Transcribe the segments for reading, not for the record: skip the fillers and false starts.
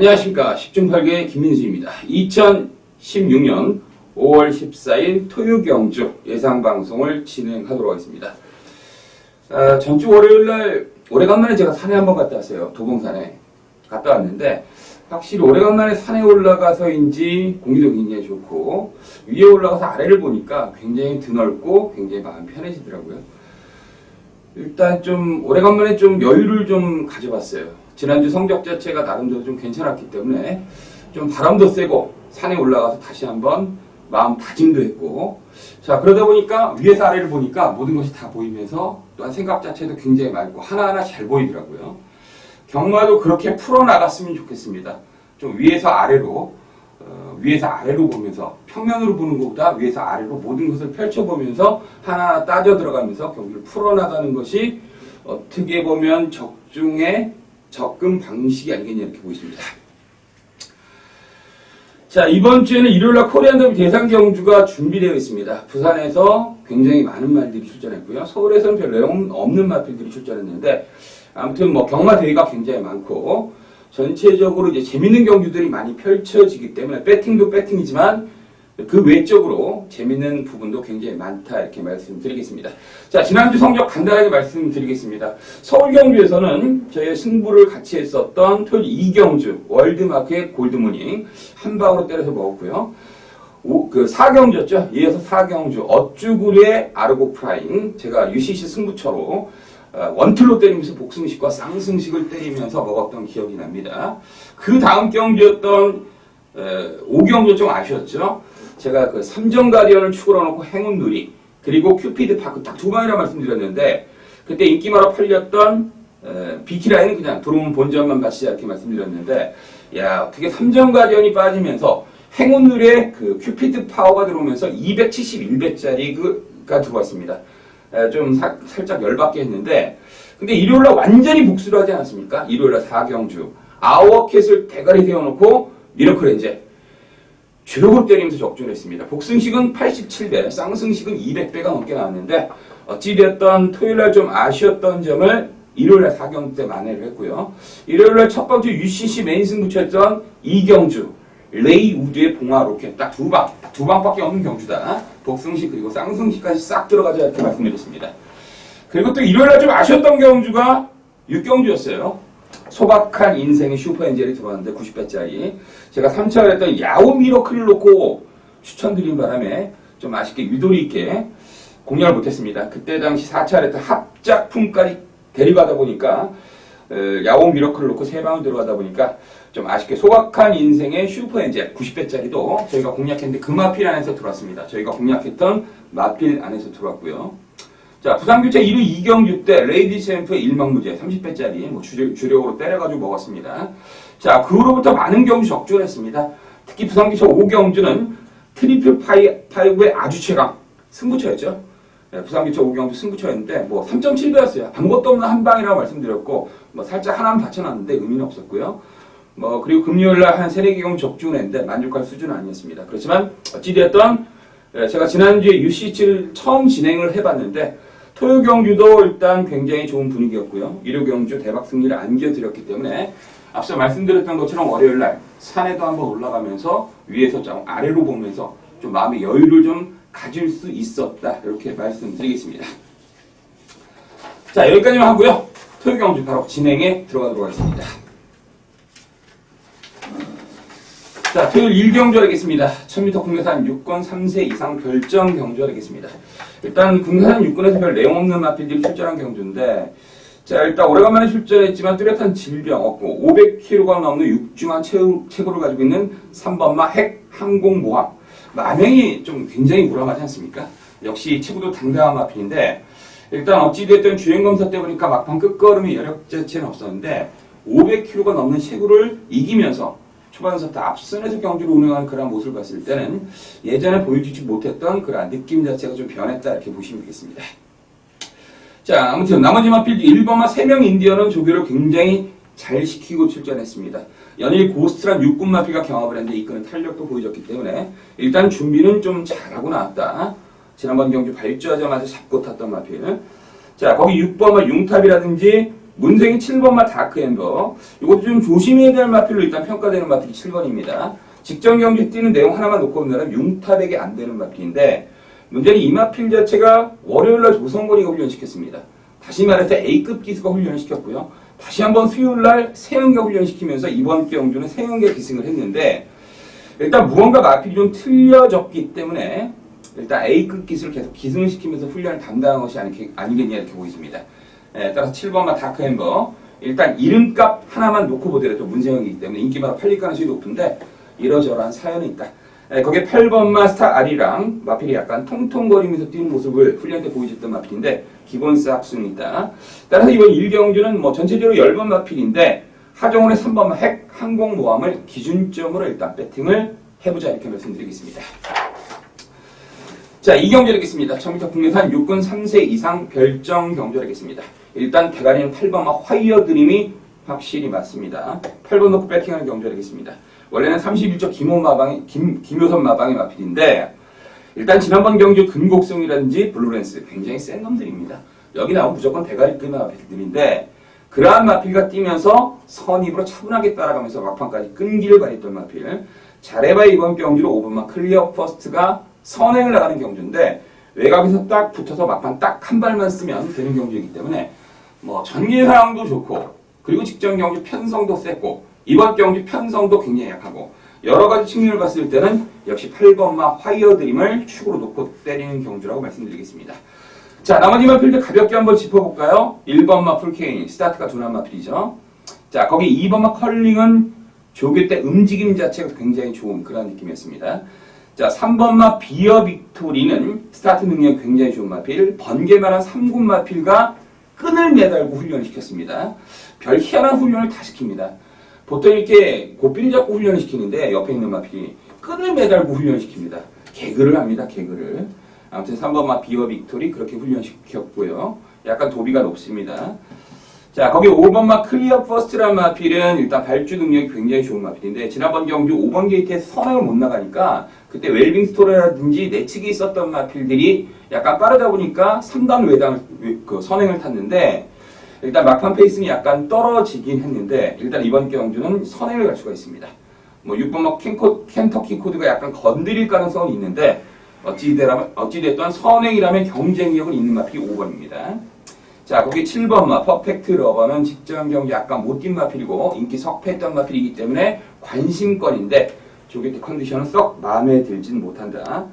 안녕하십니까. 10중8개 김민수입니다. 2016년 5월 14일 토요경주 예상방송을 진행하도록 하겠습니다. 전주 월요일날 오래간만에 제가 산에 한번 갔다 왔어요. 도봉산에 갔다 왔는데 확실히 오래간만에 산에 올라가서인지 공기도 굉장히 좋고 위에 올라가서 아래를 보니까 굉장히 드넓고 굉장히 마음이 편해지더라고요. 일단 좀 오래간만에 좀 여유를 좀 가져봤어요. 지난주 성적 자체가 나름대로 좀 괜찮았기 때문에 좀 바람도 세고 산에 올라가서 다시 한번 마음 다짐도 했고, 자 그러다 보니까 위에서 아래를 보니까 모든 것이 다 보이면서 또한 생각 자체도 굉장히 맑고 하나하나 잘 보이더라고요. 경마도 그렇게 풀어나갔으면 좋겠습니다. 좀 위에서 아래로 보면서 평면으로 보는 것보다 위에서 아래로 모든 것을 펼쳐보면서 하나하나 따져 들어가면서 경기를 풀어나가는 것이 어떻게 보면 적중의 접근 방식이 아니겠냐 이렇게 보입니다. 자, 이번 주에는 일요일날 코리안 더비 대상 경주가 준비되어 있습니다. 부산에서 굉장히 많은 말들이 출전했고요. 서울에서는 별 내용 없는 마필들이 출전했는데 아무튼 뭐 경마 대회가 굉장히 많고 전체적으로 이제 재밌는 경주들이 많이 펼쳐지기 때문에 배팅도 배팅이지만 그 외적으로 재밌는 부분도 굉장히 많다 이렇게 말씀드리겠습니다. 자, 지난주 성적 간단하게 말씀드리겠습니다. 서울 경주에서는 저희 승부를 같이 했었던 토요일 2경주 월드마크의 골드모닝 한 방으로 때려서 먹었고요. 4경주였죠. 이어서 4경주 어쭈구리의 아르고 프라잉 제가 UCC 승부처로 원틀로 때리면서 복승식과 쌍승식을 때리면서 먹었던 기억이 납니다. 그 다음 경주였던 5경주 좀 아쉬웠죠. 제가 그 삼정가디언을 축으로 놓고 행운누리 그리고 큐피드 파크 딱 두 방이라 말씀드렸는데 그때 인기마로 팔렸던 비키라인은 그냥 들어오면 본전만 바치자 이렇게 말씀드렸는데 야 어떻게 삼정가디언이 빠지면서 행운누리에 그 큐피드 파워가 들어오면서 271배짜리가 들어왔습니다. 좀 살짝 열받게 했는데 근데 일요일날 완전히 복수를 하지 않았습니까? 일요일날 4경주 아워캣을 대가리 세워놓고 미러클 엔젤 주력을 때리면서 적중을 했습니다. 복승식은 87배, 쌍승식은 200배가 넘게 나왔는데 어찌됐든 토요일날 좀 아쉬웠던 점을 일요일날 4경주 때 만회를 했고요. 일요일날 첫 번째 UCC 메인 승부처였던 2경주 레이 우드의 봉화 로켓 딱 두 방밖에 없는 경주다. 복승식 그리고 쌍승식까지 싹 들어가자 이렇게 말씀드렸습니다. 그리고 또 일요일날 좀 아쉬웠던 경주가 6경주였어요. 소박한 인생의 슈퍼엔젤이 들어왔는데 90배짜리 제가 3차를 했던 야오 미러클을 놓고 추천드린 바람에 좀 아쉽게 유도리 있게 공략을 못했습니다. 그때 당시 4차를 했던 합작품까지 데려가다 보니까 야오 미러클을 놓고 3방을 들어가다 보니까 좀 아쉽게 소박한 인생의 슈퍼엔젤 90배짜리도 저희가 공략했는데 그 마필 안에서 들어왔습니다. 저희가 공략했던 마필 안에서 들어왔고요. 자, 부산교체 1위 2경주 때 레이디 챔프의 일망무제 30배짜리 뭐 주력으로 때려가지고 먹었습니다. 자, 그 후로부터 많은 경주 적중을 했습니다. 특히 부산교체 5경주는 트리플 파이브의 아주 최강 승부처였죠. 네, 부산교체 5경주 승부처였는데 뭐 3.7배였어요. 아무것도 없는 한 방이라고 말씀드렸고 뭐 살짝 하나는 받쳐놨는데 의미는 없었고요. 뭐 그리고 금요일날 한 3-4개 경주 적중을 했는데 만족할 수준은 아니었습니다. 그렇지만 어찌되었던 제가 지난주에 UCC를 처음 진행을 해봤는데 토요 경주도 일단 굉장히 좋은 분위기였고요. 일요 경주 대박 승리를 안겨드렸기 때문에 앞서 말씀드렸던 것처럼 월요일날 산에도 한번 올라가면서 위에서 좀 아래로 보면서 좀 마음의 여유를 좀 가질 수 있었다 이렇게 말씀드리겠습니다. 자, 여기까지만 하고요. 토요 경주 바로 진행에 들어가도록 하겠습니다. 자, 토요일 1경주 하겠습니다. 1000m 국내산 6권 3세 이상 결정 경주 하겠습니다. 일단 국내산 6권에서 별 내용 없는 마필들이 출전한 경주인데 자, 일단 오래간만에 출전했지만 뚜렷한 질병 없고 500kg가 넘는 육중한 체구를 가지고 있는 3번마 핵 항공모함 만행이 좀 굉장히 무람하지 않습니까? 역시 체구도 당당한 마필인데 일단 어찌됐든 주행검사 때 보니까 막판 끝걸음의 여력 자체는 없었는데 500kg가 넘는 체구를 이기면서 초반부터 앞선에서 경주를 운영하는 그런 모습을 봤을 때는 예전에 보여주지 못했던 그런 느낌 자체가 좀 변했다 이렇게 보시면 되겠습니다. 자, 아무튼 나머지 마필 1번마 3명 인디언은 조교를 굉장히 잘 시키고 출전했습니다. 연일 고스트란 6군 마필과 경합을 했는데 이끄는 탄력도 보여줬기 때문에 일단 준비는 좀 잘하고 나왔다. 지난번 경주 발주하자마자 잡고 탔던 마필. 자, 거기 6번마 융탑이라든지 문생이 7번마 다크엠버. 이것도 좀 조심해야 될 마필로 일단 평가되는 마필이 7번입니다. 직전 경기 뛰는 내용 하나만 놓고 본다면 융탑에게 안 되는 마필인데, 문제는 이 마필 자체가 월요일날 조성거리가 훈련시켰습니다. 다시 말해서 A급 기수가 훈련을 시켰고요. 다시 한번 수요일날 세은가 훈련시키면서 이번 경주는 세은가 기승을 했는데, 일단 무언가 마필이 좀 틀려졌기 때문에 일단 A급 기수를 계속 기승을 시키면서 훈련을 담당한 것이 아니겠냐 이렇게 보입니다. 따라서 7번마 다크햄버, 일단 이름값 하나만 놓고 보더라도 문제형이기 때문에 인기마다 팔릴 가능성이 높은데 이러저러한 사연이 있다. 거기에 8번마 스타 아리랑 마필이 약간 통통거리면서 뛰는 모습을 훈련 때 보여줬던 마필인데 기본스 합승이 있다. 따라서 이번 1경주는 뭐 전체적으로 10번 마필인데 하정운의 3번마 핵 항공모함을 기준점으로 일단 배팅을 해보자 이렇게 말씀드리겠습니다. 자, 2경주 하겠습니다. 1000m 국내산 육군 3세 이상 별정 경주 하겠습니다. 일단 대가리는 8번마 화이어 드림이 확실히 맞습니다. 8번 놓고 배팅하는 경주 하겠습니다. 원래는 31조 김효선 마방의 마필인데 일단 지난번 경주 근곡성이라든지 블루랜스 굉장히 센 놈들입니다. 여기 나오면 무조건 대가리 끄는 마필들인데 그러한 마필과 뛰면서 선입으로 차분하게 따라가면서 막판까지 끈기를 발휘했던 마필. 잘해봐야 이번 경주로 5번마 클리어 퍼스트가 선행을 나가는 경주인데 외곽에서 딱 붙어서 막판 딱 한 발만 쓰면 되는 경주이기 때문에 뭐 전개 상황도 좋고 그리고 직전 경주 편성도 셌고 이번 경주 편성도 굉장히 약하고 여러 가지 측면을 봤을 때는 역시 8번마 화이어 드림을 축으로 놓고 때리는 경주라고 말씀드리겠습니다. 자, 나머지 마필들 가볍게 한번 짚어볼까요? 1번마 풀케인, 스타트가 둔한 마필이죠. 자, 거기 2번마 컬링은 조교 때 움직임 자체가 굉장히 좋은 그런 느낌이었습니다. 자, 3번마 비어 빅토리는 스타트 능력이 굉장히 좋은 마필, 번개만한 3군 마필과 끈을 매달고 훈련을 시켰습니다. 별 희한한 훈련을 다 시킵니다. 보통 이렇게 고삐를 잡고 훈련을 시키는데 옆에 있는 마필이 끈을 매달고 훈련을 시킵니다. 개그를 합니다. 개그를. 아무튼 3번마 비어 빅토리 그렇게 훈련시켰고요. 약간 도비가 높습니다. 자, 거기 5번마 클리어 퍼스트라는 마필은 일단 발주 능력이 굉장히 좋은 마필인데 지난번 경주 5번 게이트에서 선행을 못 나가니까 그때 웰빙 스토어라든지 내측이 있었던 마필들이 약간 빠르다 보니까 3단 외당 선행을 탔는데 일단 막판 페이스는 약간 떨어지긴 했는데 일단 이번 경주는 선행을 갈 수가 있습니다. 뭐 6번마 켄터키 코드가 약간 건드릴 가능성은 있는데 어찌됐든 선행이라면 경쟁력은 있는 마필이 5번입니다. 자, 거기 7번마 퍼펙트 러버는 직전 경기 약간 못 뛴 마필이고 인기 석패했던 마필이기 때문에 관심거리인데 조개 때 컨디션은 썩 마음에 들진 못한다.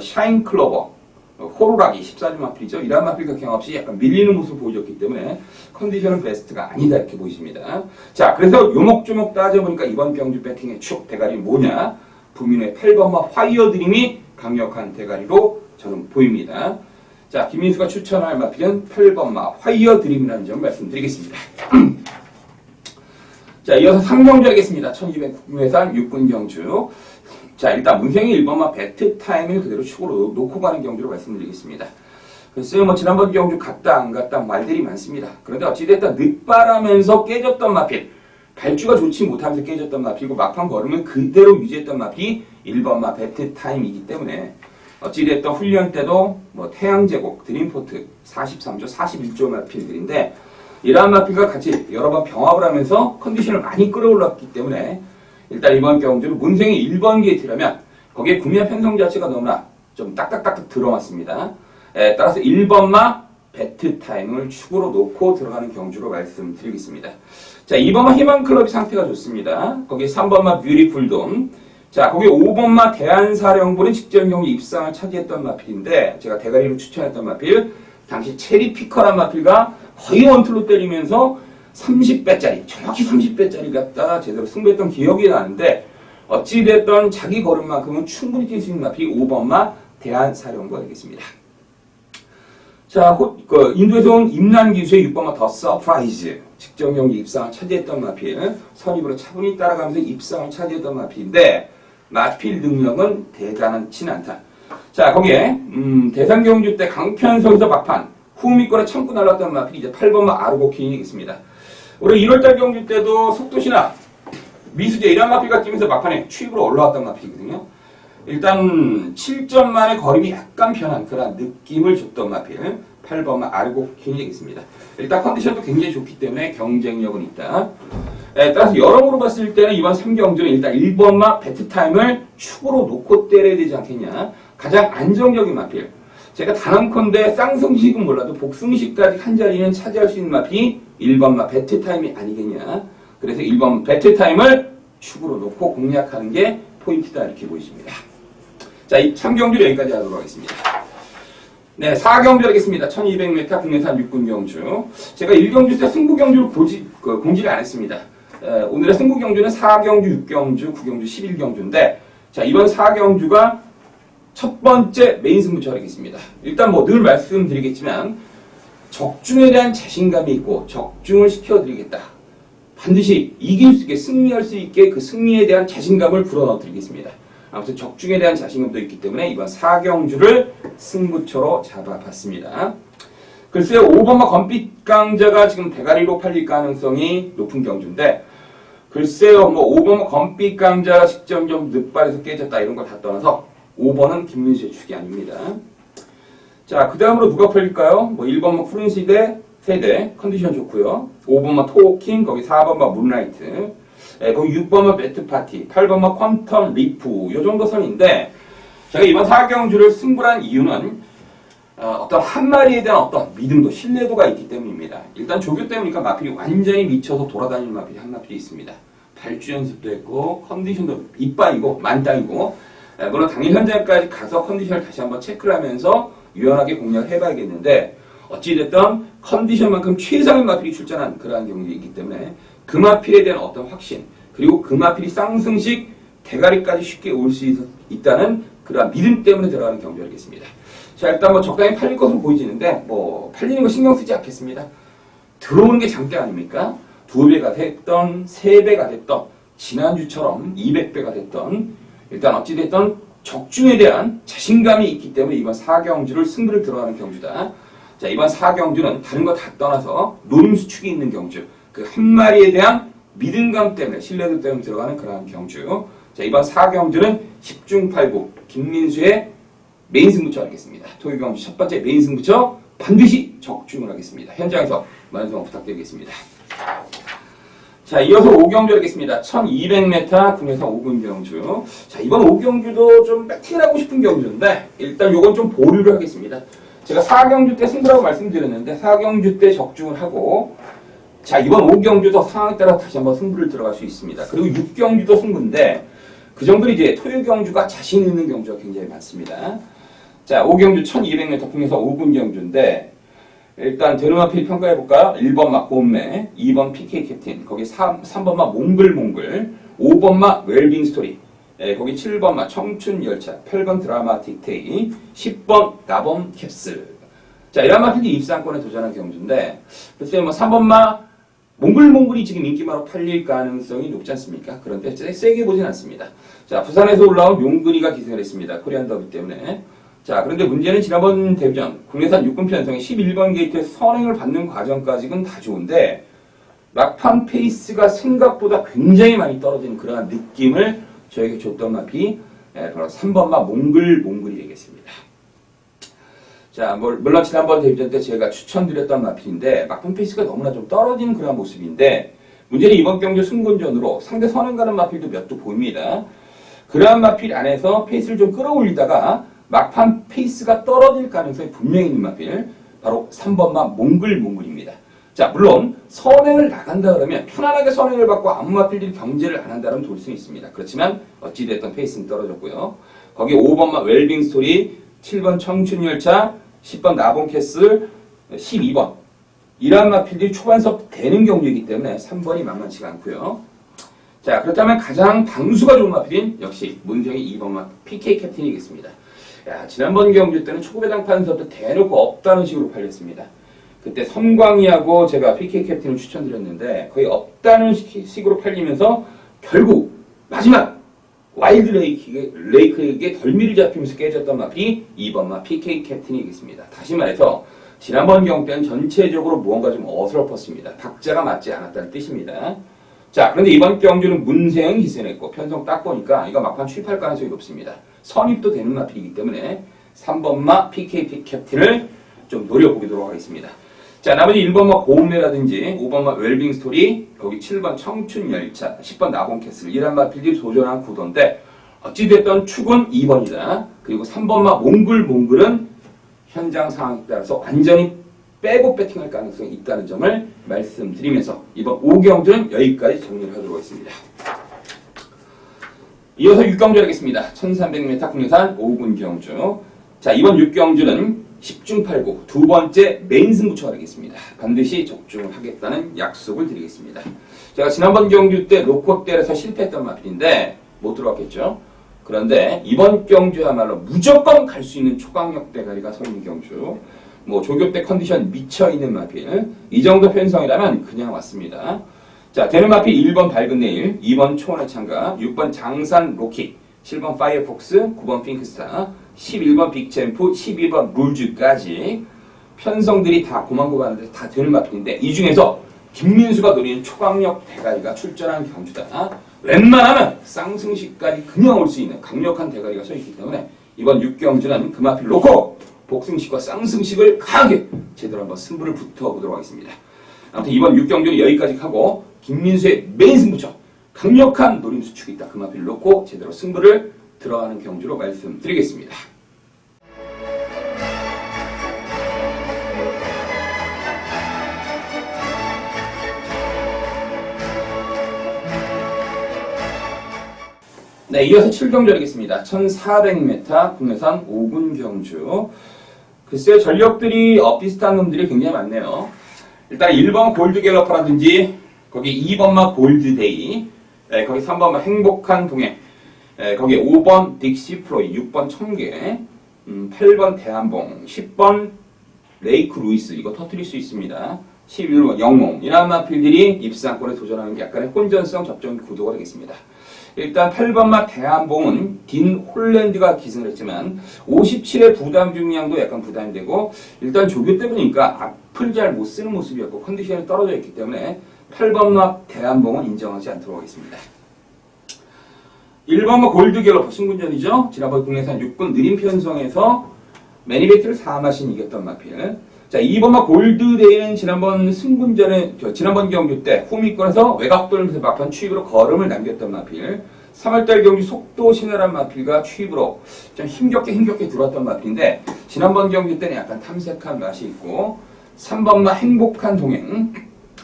샤인 클로버, 호루라기 14주 마필이죠. 이러한 마필과 경합시 약간 밀리는 모습을 보여줬기 때문에 컨디션은 베스트가 아니다 이렇게 보이십니다. 자, 그래서 요목조목 따져보니까 이번 경주 배팅의 축 대가리 뭐냐? 부민의 8번마 화이어 드림이 강력한 대가리로 저는 보입니다. 자, 김민수가 추천할 마필은 8번마 화이어 드림이라는 점 말씀드리겠습니다. 자, 이어서 3경주 하겠습니다. 1200 국내산 육군 경주. 자, 일단 문생이 1번마 배트 타임을 그대로 축으로 놓고 가는 경주로 말씀드리겠습니다. 글쎄요, 뭐 지난번 경주 갔다 안 갔다 말들이 많습니다. 그런데 어찌됐든 늦바라면서 깨졌던 마필, 발주가 좋지 못하면서 깨졌던 마필이고 막판 걸음을 그대로 유지했던 마필이 1번마 배트 타임이기 때문에 어찌됐든 훈련 때도 뭐 태양제국, 드림포트 43조, 41조 마필들인데 이러한 마필과 같이 여러 번 병합을 하면서 컨디션을 많이 끌어올랐기 때문에 일단 이번 경주는 문생이 1번 게이트라면 거기에 국민 편성 자체가 너무나 좀 딱딱딱딱 들어왔습니다. 따라서 1번마 배트 타임을 축으로 놓고 들어가는 경주로 말씀드리겠습니다. 자, 2번마 희망클럽이 상태가 좋습니다. 거기 3번마 뷰티풀돔. 자, 거기 5번마 대한사령부는 직전 경기 입상을 차지했던 마필인데 제가 대가리로 추천했던 마필 당시 체리피커란 마필과 거의 원툴로 때리면서 30배짜리 정확히 30배짜리 갖다 제대로 승부했던 기억이 나는데 어찌됐든 자기 걸음만큼은 충분히 뛸 수 있는 마필이 5번마 대한사령부가 되겠습니다. 자, 인도에서 온 임난기수의 6번마 더 서프라이즈 직전 경기 입상을 차지했던 마필 선입으로 차분히 따라가면서 입상을 차지했던 마필인데 마필 능력은 대단하진 않다. 자, 거기에 대상경주 때 강편성에서 막판 후미권에 참고 날랐던 마필이 이제 8번마 아르고킨이 있습니다. 올해 1월달 경주 때도 속도시나 미수제 이런 마필과 뛰면서 막판에 추입으로 올라왔던 마필이거든요. 일단 7점 만에 걸음이 약간 변한 그런 느낌을 줬던 마필 8번마 아르고킨이 되겠습니다. 일단 컨디션도 굉장히 좋기 때문에 경쟁력은 있다. 따라서 여러모로 봤을 때는 이번 3경주는 일단 1번마 배트타임을 축으로 놓고 때려야 되지 않겠냐. 가장 안정적인 마필. 제가 단언컨대 쌍승식은 몰라도 복승식까지 한 자리는 차지할 수 있는 마필이 1번마 배트타임이 아니겠냐. 그래서 1번 배트타임을 축으로 놓고 공략하는 게 포인트다 이렇게 보이십니다. 자, 이 3경주를 여기까지 하도록 하겠습니다. 네, 4경주 하겠습니다. 1200m 국내산 육군경주. 제가 1경주 때 승부경주를 공지를 안 했습니다. 오늘의 승부경주는 4경주, 6경주, 9경주, 11경주인데, 자, 이번 4경주가 첫 번째 메인 승부처 하겠습니다. 일단 뭐 늘 말씀드리겠지만, 적중에 대한 자신감이 있고, 적중을 시켜드리겠다. 반드시 이길 수 있게, 승리할 수 있게 그 승리에 대한 자신감을 불어넣어 드리겠습니다. 아무튼 적중에 대한 자신감도 있기 때문에 이번 4경주를 승부처로 잡아봤습니다. 글쎄요, 5번마 검빛 강자가 지금 대가리로 팔릴 가능성이 높은 경주인데, 글쎄요, 뭐 5번마 검빛 강자가 직접 좀 늑발에서 깨졌다 이런 거 다 떠나서 5번은 김민수의 축이 아닙니다. 자, 그 다음으로 누가 팔릴까요? 뭐 1번마 푸른 시대, 세대, 컨디션 좋고요. 5번마 토킹, 거기 4번마 문라이트, 거기 6번마 매트파티, 8번마 퀀텀 리프, 요 정도 선인데, 제가 이번 4경주를 승부한 이유는 어떤 한 마리에 대한 어떤 믿음도, 신뢰도가 있기 때문입니다. 일단 조교 때문이니까 마필이 완전히 미쳐서 돌아다니는 마필이 한 마필이 있습니다. 발주 연습도 했고, 컨디션도 이빠이고, 만땅이고, 물론 당일 현장까지 가서 컨디션을 다시 한번 체크를 하면서 유연하게 공략을 해봐야겠는데, 어찌됐든 컨디션만큼 최상의 마필이 출전한 그러한 경기이기 때문에 그 마필에 대한 어떤 확신, 그리고 그 마필이 쌍승식 대가리까지 쉽게 올 수 있다는 그러한 믿음 때문에 들어가는 경주였겠습니다. 자, 일단 뭐 적당히 팔릴 것으로 보이지는데, 뭐 팔리는 거 신경 쓰지 않겠습니다. 들어오는 게 장대 아닙니까? 2배가 됐던, 3배가 됐던, 지난주처럼 200배가 됐던, 일단 어찌됐든 적중에 대한 자신감이 있기 때문에 이번 4경주를 승부를 들어가는 경주다. 자, 이번 4경주는 다른 거 다 떠나서 노림수축이 있는 경주, 그 한 마리에 대한 믿음감 때문에, 신뢰도 때문에 들어가는 그러한 경주. 자, 이번 4경주는 10중 8구 김민수의 메인 승부처 하겠습니다. 토요경주 첫 번째 메인 승부처 반드시 적중을 하겠습니다. 현장에서 많은 응원 부탁드리겠습니다. 자, 이어서 5경주 하겠습니다. 1200m 국내산 5군 경주. 자, 이번 5경주도 좀 배팅을 하고 싶은 경주인데, 일단 요건 좀 보류를 하겠습니다. 제가 4경주 때 승부라고 말씀드렸는데, 4경주 때 적중을 하고, 자, 이번 5경주도 상황에 따라 다시 한번 승부를 들어갈 수 있습니다. 그리고 6경주도 승부인데, 그 정도로 이제 토요경주가 자신 있는 경주가 굉장히 많습니다. 자, 5경주 1200m 국내산 5군 경주인데, 일단 대루마필 평가해볼까요? 1번마 곰매, 2번 PK 캡틴, 거기 3번마 몽글몽글, 5번마 웰빙 스토리, 거기 7번마 청춘 열차, 8번 드라마틱 테이, 10번 나범 캡슬. 자, 이런 마필이 입상권에 도전한 경주인데, 글쎄요, 뭐 3번마 몽글몽글이 지금 인기마로 팔릴 가능성이 높지 않습니까? 그런데 세게 보진 않습니다. 자, 부산에서 올라온 용근이가 기승을 했습니다. 코리안 더비 때문에. 자, 그런데 문제는 지난번 데뷔전 국내산 육군 편성의 11번 게이트에서 선행을 받는 과정까지는 다 좋은데, 막판 페이스가 생각보다 굉장히 많이 떨어지는 그러한 느낌을 저에게 줬던 마필이 바로 3번마 몽글몽글이 되겠습니다. 자, 물론 지난번 데뷔전 때 제가 추천드렸던 마필인데, 막판 페이스가 너무나 좀 떨어지는 그런 모습인데, 문제는 이번 경주 승군전으로 상대 선행 가는 마필도 몇 도 보입니다. 그러한 마필 안에서 페이스를 좀 끌어올리다가 막판 페이스가 떨어질 가능성이 분명히 있는 마필, 바로 3번마 몽글몽글입니다. 자, 물론 선행을 나간다 그러면 편안하게 선행을 받고 아무 마필들이 경제를 안 한다면 돌 수 있습니다. 그렇지만 어찌됐든 페이스는 떨어졌고요. 거기 5번마 웰빙 스토리, 7번 청춘열차, 10번 나봉캐슬, 12번 이러한 마필들이 초반서 되는 경주이기 때문에 3번이 만만치가 않고요. 자, 그렇다면 가장 방수가 좋은 마필인 역시 문정의 2번마 PK 캡틴이겠습니다. 야, 지난번 경주 때는 초고배당판서부터 대놓고 없다는 식으로 팔렸습니다. 그때 섬광이하고 제가 PK 캡틴을 추천드렸는데 거의 없다는 식으로 팔리면서 결국 마지막 와일드 레이크에게 덜미를 잡히면서 깨졌던 마필이 2번마 PK 캡틴이겠습니다. 다시 말해서 지난번 경주 때는 전체적으로 무언가 좀 어설펐습니다. 박자가 맞지 않았다는 뜻입니다. 자, 그런데 이번 경주는 문세영 희생했고 편성 딱 보니까 이거 막판 취입할 가능성이 높습니다. 선입도 되는 마필이기 때문에 3번마 PK 캡틴을 좀 노려보도록 하겠습니다. 자, 나머지 1번마 고음매라든지 5번마 웰빙 스토리, 여기 7번 청춘열차, 10번 나봉캐슬 이란 마필들이 도전한 구도인데 어찌됐든 축은 2번이다. 그리고 3번마 몽글몽글은 현장 상황에 따라서 완전히 빼고 배팅할 가능성이 있다는 점을 말씀드리면서 이번 5경주는 여기까지 정리를 하도록 하겠습니다. 이어서 6경주 하겠습니다. 1300m 국내산 5군 경주. 자, 이번 6경주는 10중 8구 두 번째 메인 승부처가 되겠습니다. 반드시 적중하겠다는 약속을 드리겠습니다. 제가 지난번 경주 때 로코텔에서 실패했던 마필인데 못 들어왔겠죠. 그런데 이번 경주야말로 무조건 갈 수 있는 초강력 대가리가 서 있는 경주. 뭐 조교 때 컨디션 미쳐있는 마필. 이 정도 편성이라면 그냥 왔습니다. 자, 되는 마필 1번 밝은 내일, 2번 초원의 창가, 6번 장산 로키, 7번 파이어폭스, 9번 핑크스타, 11번 빅챔프, 12번 룰즈까지 편성들이 다 고만고만한데 다 되는 마필인데 이 중에서 김민수가 노리는 초강력 대가리가 출전한 경주다. 웬만하면 쌍승식까지 그냥 올 수 있는 강력한 대가리가 서 있기 때문에 이번 6경주는 그 마필 놓고 복승식과 쌍승식을 강하게 제대로 한번 승부를 붙어보도록 하겠습니다. 아무튼 이번 6경주는 여기까지 하고 김민수의 메인 승부처 강력한 노림수축이 있다. 그 마필을 놓고 제대로 승부를 들어가는 경주로 말씀드리겠습니다. 네, 이어서 7경주 하겠습니다. 1400m 국내산 5군 경주. 글쎄요, 전력들이 비슷한 놈들이 굉장히 많네요. 일단 1번 골드 갤러퍼라든지 거기 2번마 골드데이, 거기 3번마 행복한 동행, 거기 5번 딕시 프로이, 6번 청계, 8번 대한봉, 10번 레이크 루이스, 이거 터뜨릴 수 있습니다. 11번 영몽, 이런 마필들이 입상권에 도전하는 게 약간의 혼전성 접전 구도가 되겠습니다. 일단 8번마 대한봉은 딘 홀랜드가 기승을 했지만 57의 부담 중량도 약간 부담이 되고 일단 조교 때 보니까 앞을 잘 못 쓰는 모습이었고 컨디션이 떨어져 있기 때문에 8번마 대한봉은 인정하지 않도록 하겠습니다. 1번마 골드갤러퍼 승군전이죠. 지난번 국내산 6군 느린 편성에서 매니베이트를 4마신 이겼던 마필. 자, 2번마 골드데이는 지난번 승군전에, 지난번 경주 때 후미권에서 외곽 돌면서 막판 추입으로 걸음을 남겼던 마필. 3월달 경주 속도 신랄한 마필과 추입으로 좀 힘겹게 들어왔던 마필인데 지난번 경주 때는 약간 탐색한 맛이 있고 3번마 행복한 동행.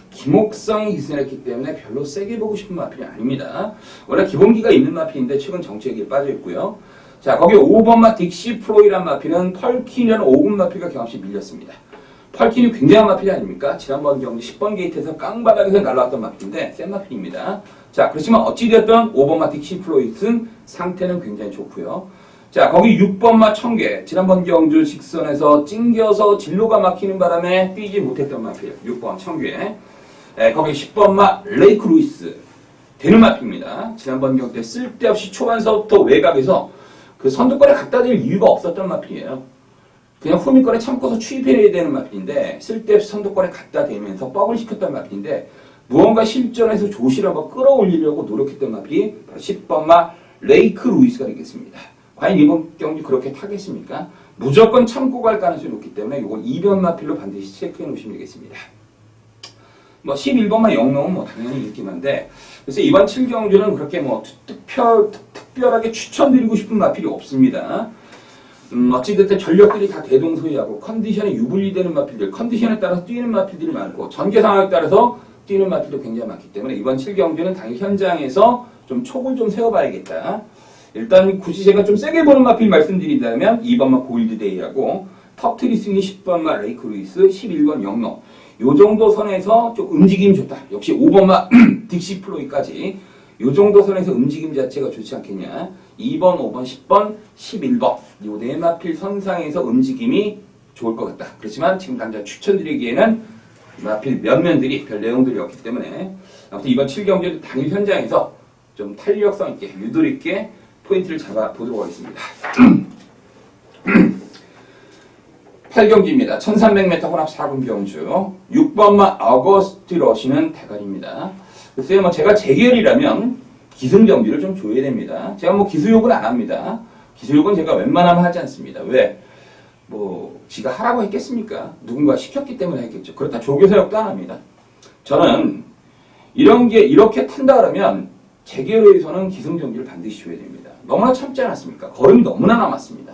기목성이 기승했기 때문에 별로 세게 보고 싶은 마필이 아닙니다. 원래 기본기가 있는 마필인데 최근 정체기에 빠져있고요. 자, 거기 5번마 딕시 프로이란 마필은 펄킨이라는 5군 마필과 경합시 밀렸습니다. 펄킨이 굉장한 마필이 아닙니까? 지난번 경기 10번 게이트에서 깡바닥에서 날라왔던 마필인데 센 마필입니다. 자, 그렇지만 어찌되었든 5번마 딕시 프로이는 상태는 굉장히 좋고요. 자, 거기 6번마 청계, 지난번 경주 직선에서 찡겨서 진로가 막히는 바람에 뛰지 못했던 마필 6번 청계. 거기 10번마 레이크 루이스 되는 마필입니다. 지난번 경기 때 쓸데없이 초반서부터 외곽에서 그 선두권에 갖다 댈 이유가 없었던 마필이에요. 그냥 후미권에 참고서 추입해야 되는 마필인데 쓸데없이 선두권에 갖다 대면서 뻑을 시켰던 마필인데 무언가 실전에서 조시를 한번 끌어올리려고 노력했던 마필이 바로 10번마 레이크 루이스가 되겠습니다. 과연 이번 경기 그렇게 타겠습니까? 무조건 참고 갈 가능성이 높기 때문에 이건 2번 마필로 반드시 체크해 놓으시면 되겠습니다. 뭐 11번만 영롱은 뭐 당연히 있기만데 그래서 이번 7경주는 그렇게 뭐 특별하게 추천드리고 싶은 마필이 없습니다. 어찌됐든 전력들이 다 대동소이하고 컨디션에 유불리되는 마필들, 컨디션에 따라서 뛰는 마필들이 많고 전개 상황에 따라서 뛰는 마필도 굉장히 많기 때문에 이번 7경주는 당연히 현장에서 좀 촉을 좀 세워봐야겠다. 일단 굳이 제가 좀 세게 보는 마필 말씀드린다면 2번마 골드데이하고 터트리스니 10번마 레이크 루이스, 11번 영롱 요 정도 선에서 좀 움직임이 좋다. 역시 5번마 딕시 플로이까지 요 정도 선에서 움직임 자체가 좋지 않겠냐. 2번, 5번, 10번, 11번 요 네 마필 선상에서 움직임이 좋을 것 같다. 그렇지만 지금 당장 추천드리기에는 마필 면면들이 별 내용들이 없기 때문에 아무튼 이번 7경주도 당일 현장에서 좀 탄력성 있게 유도리 있게 포인트를 잡아보도록 하겠습니다. 8경주입니다. 1300m 혼합 4군 경주 6번마 어거스트 러시는 대가리입니다. 글쎄요, 뭐 제가 재결이라면 기승전비를 좀 줘야 됩니다. 제가 뭐 기수욕은 안 합니다. 기수욕은 제가 웬만하면 하지 않습니다. 왜? 뭐 지가 하라고 했겠습니까? 누군가 시켰기 때문에 했겠죠. 그렇다 조교사역도 안 합니다. 저는 이런 게 이렇게 탄다 그러면 재계로에서는 기승전결을 반드시 줘야 됩니다. 너무나 참지 않았습니까? 걸음이 너무나 남았습니다.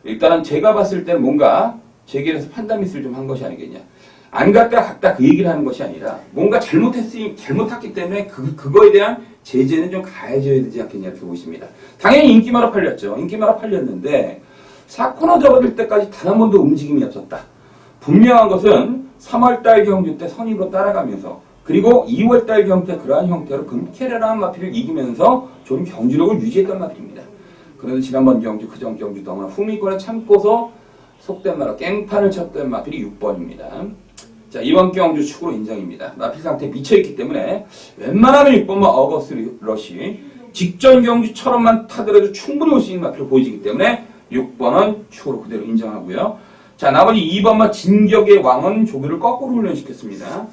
일단은 제가 봤을 때는 뭔가 재계에서 판단 미스를 좀 한 것이 아니겠냐. 안 갔다 갔다 그 얘기를 하는 것이 아니라 뭔가 잘못했기 때문에 그거에 대한 제재는 좀 가해져야 되지 않겠냐 이렇게 보십니다. 당연히 인기마로 팔렸죠. 인기마로 팔렸는데 사건으로 접어들 때까지 단 한 번도 움직임이 없었다. 분명한 것은 3월달 경주 때 선임으로 따라가면서 그리고 2월달 경주 때 그러한 형태로 금캐레라는 마필을 이기면서 좀 경주력을 유지했던 마필입니다. 그런데 지난번 경주, 그전 경주 너무나 후미권에 참고서 속된 말로 깽판을 쳤던 마필이 6번입니다. 자, 이번 경주 축으로 인정입니다. 마필 상태에 미쳐있기 때문에 웬만하면 6번만 어거스트 러시 직전 경주처럼만 타더라도 충분히 올 수 있는 마필을 보여지기 때문에 6번은 축으로 그대로 인정하고요. 자, 나머지 2번마 진격의 왕은 조교를 거꾸로 훈련시켰습니다.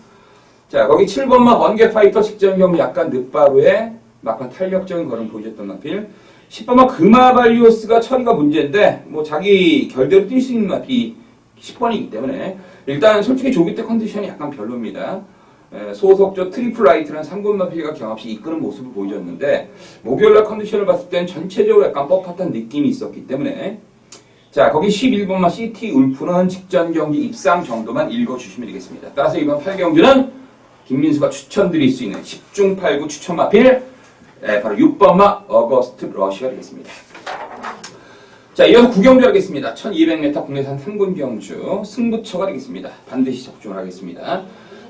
자, 거기 7번마 번개 파이터 직전 경주 약간 늦바로에 막판 탄력적인 걸음 보여줬던 마필. 10번마 금화발리오스가 처리가 문제인데 뭐 자기 결대로 뛸 수 있는 마필이 10번이기 때문에 일단 솔직히 조교 때 컨디션이 약간 별로입니다. 소속조 트리플 라이트라는 3군 마필가 경합시 이끄는 모습을 보여줬는데 목요일날 컨디션을 봤을 땐 전체적으로 약간 뻣뻣한 느낌이 있었기 때문에 자, 거기 11번마 시티 울프는 직전 경기 입상 정도만 읽어주시면 되겠습니다. 따라서 이번 8경주는 김민수가 추천드릴 수 있는 10중 8구 추천 마필 바로 6번마 어거스트 러시가 되겠습니다. 자, 이어서 9경주 하겠습니다. 1200m 국내산 3군 경주 승부처가 되겠습니다. 반드시 적중을 하겠습니다.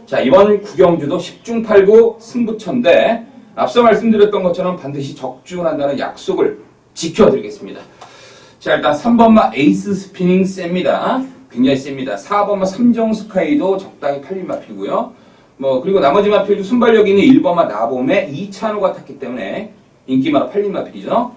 자, 이번 9경주도 10중 8구 승부처인데 앞서 말씀드렸던 것처럼 반드시 적중을 한다는 약속을 지켜드리겠습니다. 자, 일단 3번마 에이스 스피닝 셉니다. 굉장히 셉니다. 4번마 삼정 스카이도 적당히 팔린 마필이고요. 뭐 그리고 나머지 마필도 순발력 있는 1번마 나봄에 이찬호가 탔기 때문에 인기마로 팔린 마필이죠.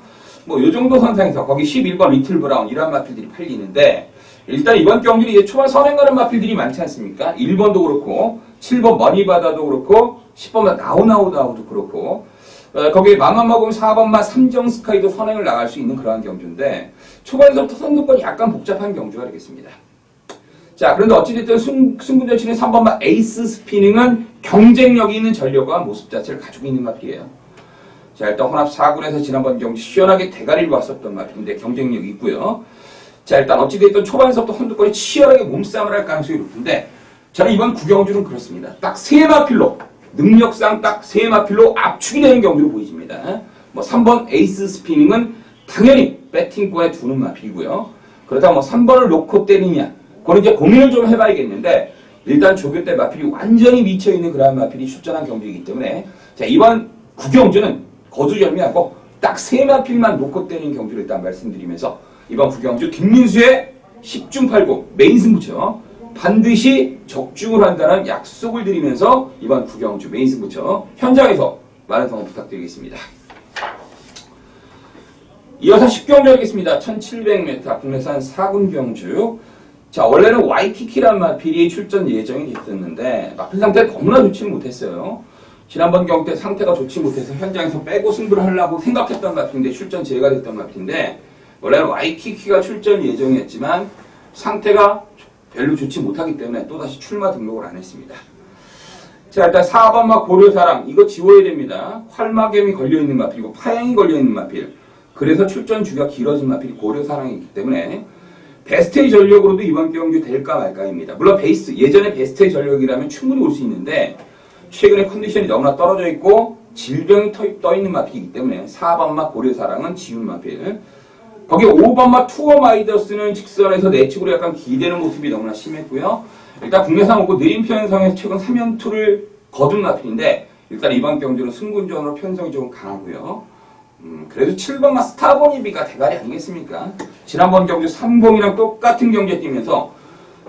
뭐 요 정도 선상에서 거기 11번 리틀 브라운 이런 마필들이 팔리는데 일단 이번 경기는 이제 초반 선행 가는 마필들이 많지 않습니까? 1번도 그렇고 7번 머니바다도 그렇고 10번마 나우나우나우도 그렇고 거기에 맘만 먹으면 4번마 삼정 스카이도 선행을 나갈 수 있는 그러한 경주인데 초반에서부터 선두권이 약간 복잡한 경주가 되겠습니다. 자, 그런데 어찌됐든 승부전치는 3번마 에이스 스피닝은 경쟁력이 있는 전력과 모습 자체를 가지고 있는 마필이에요. 자, 일단 혼합 4군에서 지난번 경기 시원하게 대가리를 왔었던 마필인데 경쟁력이 있고요. 자, 일단 어찌됐든 초반에서부터 선두권이 치열하게 몸싸움을 할 가능성이 높은데 저는 이번 9경주는 그렇습니다. 딱 3마필로 능력상 딱 3마필로 압축이 되는 경기로 보여집니다. 뭐 3번 에이스 스피닝은 당연히 배팅권에 두는 마필이고요. 그러다 뭐 3번을 놓고 때리냐 그건 이제 고민을 좀 해봐야겠는데 일단 조교 때 마필이 완전히 미쳐있는 그러한 마필이 출전한 경기이기 때문에 자, 이번 9경주는 거두절미하고 딱 3마필만 놓고 때리는 경주를 일단 말씀드리면서 이번 9경주 김민수의 10중 8구 메인 승부처 반드시 적중을 한다는 약속을 드리면서 이번 9경주 메인 승부처 현장에서 많은 성원 부탁드리겠습니다. 이어서 10경주 하겠습니다. 1700m 국내산 4군 경주. 자, 원래는 와이키키란 마필이 출전 예정이 됐었는데 마필 상태가 너무나 좋지는 못했어요. 지난번 경기 때 상태가 좋지 못해서 현장에서 빼고 승부를 하려고 생각했던 마필인데 출전 제외가 됐던 마필인데 원래는 와이키키가 출전 예정이었지만 상태가 별로 좋지 못하기 때문에 또다시 출마 등록을 안 했습니다. 자, 일단 4번마 고려사랑 이거 지워야 됩니다. 활마겜이 걸려있는 마필이고 파행이 걸려있는 마필. 그래서 출전 주기가 길어진 마필이 고려사랑이기 때문에 베스트의 전력으로도 이번 경기 될까 말까입니다. 물론 예전에 베스트의 전력이라면 충분히 올 수 있는데 최근에 컨디션이 너무나 떨어져 있고 질병이 떠있는 마필이기 때문에 4번마 고려사랑은 지운 마필. 거기 5번마 투어마이더스는 직선에서 내측으로 약간 기대는 모습이 너무나 심했고요. 일단 국내산 오고 느린 편성에서 최근 3연투를 거둔 마필인데 일단 이번 경주는 승군전으로 편성이 조금 강하고요. 그래도 7번마 스타보니비가 대가리 아니겠습니까? 지난번 경주 3봉이랑 똑같은 경기에 뛰면서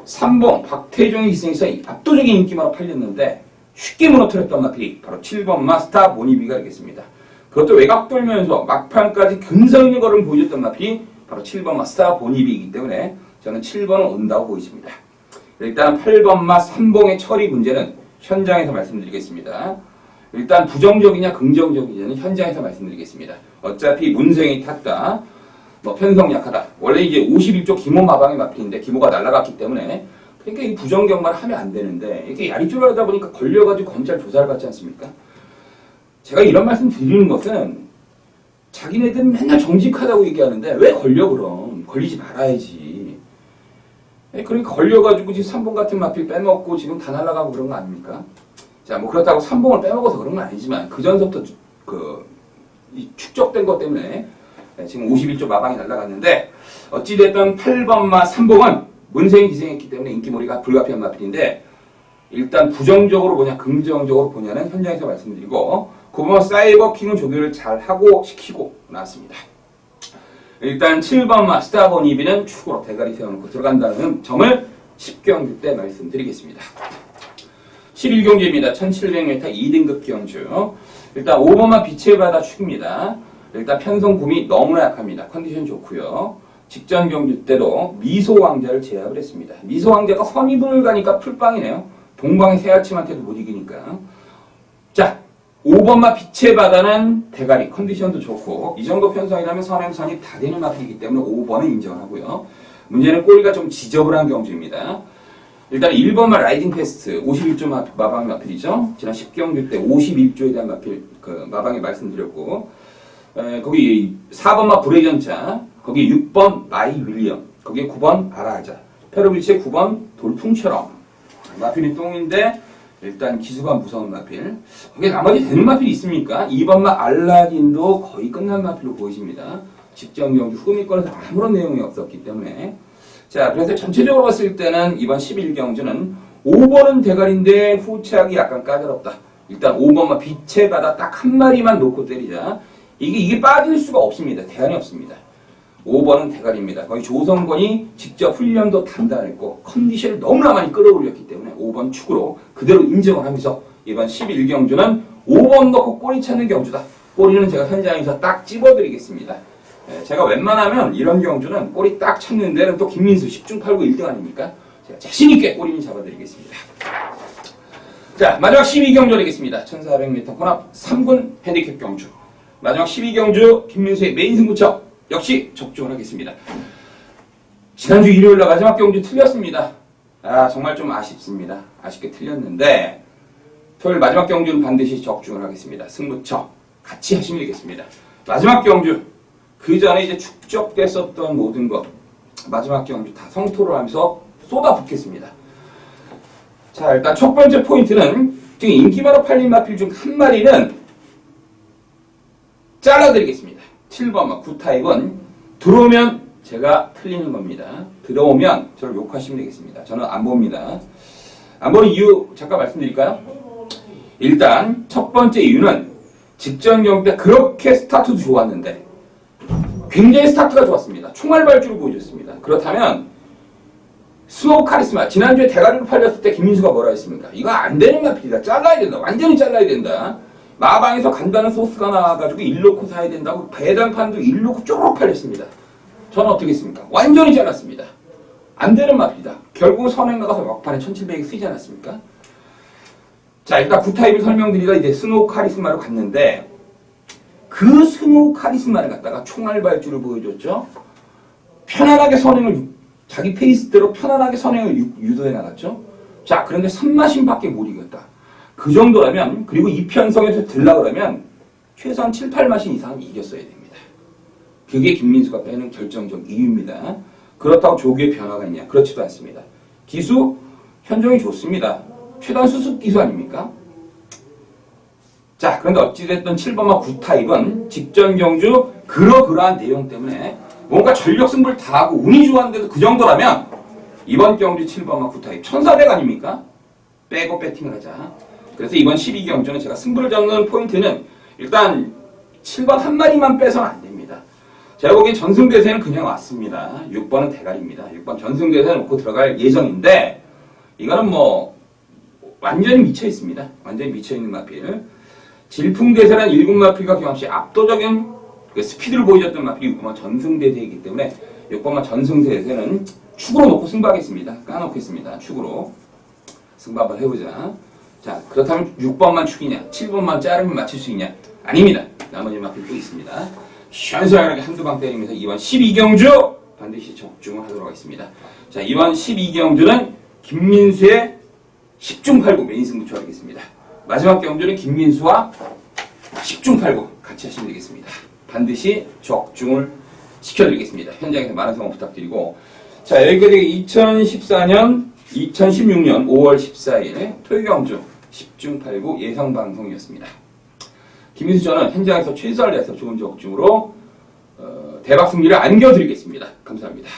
3봉 박태종의 희생에서 압도적인 인기만으로 팔렸는데 쉽게 무너뜨렸던 마필이 바로 7번마 스타보니비가 되겠습니다. 그것도 외곽 돌면서 막판까지 근성 있는 걸음 보여줬던 마필이 바로 7번마 스타보니비이기 때문에 저는 7번은 온다고 보이십니다. 일단 8번마 3봉의 처리 문제는 현장에서 말씀드리겠습니다. 일단 부정적이냐 긍정적이냐는 현장에서 말씀드리겠습니다. 어차피 문생이 탔다. 뭐 편성 약하다. 원래 이제 51조 기모 마방의 마필인데 기모가 날아갔기 때문에 그러니까 이 부정경마를 하면 안 되는데 이렇게 야리조를 하다 보니까 걸려가지고 검찰 조사를 받지 않습니까? 제가 이런 말씀 드리는 것은 자기네들 맨날 정직하다고 얘기하는데 왜 걸려 그럼? 걸리지 말아야지. 그러니까 걸려가지고 지금 삼봉 같은 마필 빼먹고 지금 다 날아가고 그런 거 아닙니까? 자, 뭐 그렇다고 삼봉을 빼먹어서 그런 건 아니지만 그 전부터 이 축적된 것 때문에 지금 51조 마방이 날아갔는데 어찌됐든 8번마 삼봉은 문세인 기생했기 때문에 인기몰이가 불가피한 마필인데 일단 부정적으로 보냐 긍정적으로 보냐는 현장에서 말씀드리고 9번 사이버킹은 조교를 잘하고 시키고 나왔습니다. 일단 7번마 스타버니비는 축으로 대가리 세워놓고 들어간다는 점을 10경주 때 말씀드리겠습니다. 11경주입니다. 1700m 2등급 경주. 일단 5번마 빛의 바다 축입니다. 일단 편성금이 너무나 약합니다. 컨디션 좋고요. 직전 경주 때도 미소왕자를 제압을 했습니다. 미소왕자가 선입을 가니까 풀빵이네요. 동방의 새아침한테도 못 이기니까. 자, 5번마 빛의 바다는 대가리 컨디션도 좋고 이 정도 편성이라면 선행선이 다 되는 마필이기 때문에 5번은 인정하고요. 문제는 꼬리가 좀 지저분한 경주입니다. 일단 1번마 라이딩 페스트 51조 마방 마필이죠. 지난 10경주 때 51조에 대한 마필 마방에 말씀드렸고 거기 4번마 브레전차 거기 6번 마이 윌리엄 거기 9번 아라하자 페로비치의 9번 돌풍처럼 마필이 똥인데 일단 기수가 무서운 마필. 거기에 나머지 되는 마필이 있습니까? 2번마 알라딘도 거의 끝난 마필로 보이십니다. 직전 경주 후미권에서 아무런 내용이 없었기 때문에. 자, 그래서 전체적으로 봤을 때는 이번 11경주는 5번은 대가리인데 후착이 약간 까다롭다. 일단 5번마 빛의 바다 딱 한 마리만 놓고 때리자. 이게 빠질 수가 없습니다. 대안이 없습니다. 5번은 대가리입니다. 거의 조성권이 직접 훈련도 단단했고 컨디션을 너무나 많이 끌어올렸기 때문에 5번 축으로 그대로 인정을 하면서 이번 11경주는 5번 넣고 꼬리 찾는 경주다. 꼬리는 제가 현장에서 딱 찝어드리겠습니다. 제가 웬만하면 이런 경주는 꼬리 딱 찾는 데는 또 김민수 10중 8구 1등 아닙니까? 제가 자신있게 꼬리는 잡아드리겠습니다. 자, 마지막 12경주 되겠습니다. 1400m 혼합 3군 핸디캡 경주. 마지막 12경주 김민수의 메인 승부처 역시 적중을 하겠습니다. 지난주 일요일날 마지막 경주 틀렸습니다. 정말 좀 아쉽습니다. 아쉽게 틀렸는데 토요일 마지막 경주는 반드시 적중을 하겠습니다. 승부처 같이 하시면 되겠습니다. 마지막 경주 그 전에 이제 축적됐었던 모든 것 마지막 경주 다 성토를 하면서 쏟아붓겠습니다. 자, 일단 첫 번째 포인트는 지금 인기마로 팔린 마필 중 한 마리는 잘라드리겠습니다. 7번 9타입은 들어오면 제가 틀리는 겁니다. 들어오면 저를 욕하시면 되겠습니다. 저는 안 봅니다. 안 보는 이유 잠깐 말씀드릴까요? 일단 첫 번째 이유는 직전 경기 때 그렇게 스타트도 좋았는데 굉장히 스타트가 좋았습니다. 총알발주를 보여줬습니다. 그렇다면 스노우 카리스마 지난주에 대가리로 팔렸을 때 김민수가 뭐라 했습니까? 이거 안 되는 마필이다. 잘라야 된다. 완전히 잘라야 된다. 마방에서 간다는 소스가 나와가지고 일 놓고 사야 된다고 배당판도 일 놓고 쪼록 팔렸습니다. 저는 어떻게 했습니까? 완전히 잘랐습니다. 안 되는 마필이다. 결국 선행 나가서 막판에 1700이 쓰지 않았습니까? 자, 일단 9타입을 설명드리다 이제 스노우 카리스마로 갔는데 그 스노우 카리스마를 갖다가 총알발주를 보여줬죠. 편안하게 선행을 자기 페이스대로 편안하게 선행을 유도해 나갔죠. 자, 그런데 선마신밖에 못 이겼다. 그 정도라면 그리고 이 편성에서 들라 그러면 최소한 7, 8마신 이상은 이겼어야 됩니다. 그게 김민수가 빼는 결정적 이유입니다. 그렇다고 조교의 변화가 있냐? 그렇지도 않습니다. 기수 현종이 좋습니다. 최단 수습 기수 아닙니까? 자, 그런데 어찌됐든 7번마 9타입은 직전 경주 그러한 내용 때문에 뭔가 전력 승부를 다 하고 운이 좋았는데도 그 정도라면 이번 경주 7번마 9타입 1400 아닙니까? 빼고 배팅을 하자. 그래서 이번 12경주는 제가 승부를 잡는 포인트는 일단 7번 한 마리만 빼서는 안 됩니다. 제가 보기엔 전승대세는 그냥 왔습니다. 6번은 대가리입니다. 6번 전승대세 놓고 들어갈 예정인데 이거는 뭐 완전히 미쳐 있습니다. 완전히 미쳐 있는 마필. 질풍대세란 1군 마필과 경합시 압도적인 스피드를 보여줬던 마필이 6번만 전승대세이기 때문에 6번만 전승대세는 축으로 놓고 승부하겠습니다. 까놓겠습니다. 축으로 승부 한번 해보자. 자, 그렇다면 6번만 축이냐 7번만 자르면 맞출 수 있냐? 아닙니다. 나머지 마필 또 있습니다. 시원시원하게 한두 방 때리면서 이번 12경주 반드시 적중을 하도록 하겠습니다. 자, 이번 12경주는 김민수의 10중 8구 메인 승부처 하겠습니다. 마지막 경주는 김민수와 10중 8구 같이 하시면 되겠습니다. 반드시 적중을 시켜드리겠습니다. 현장에서 많은 성원 부탁드리고, 자, 여기까지 2014년, 2016년 5월 14일 토요경주 10중 8구 예상방송이었습니다. 김민수 저는 현장에서 최선을 다해서 좋은 적중으로 대박 승리를 안겨드리겠습니다. 감사합니다.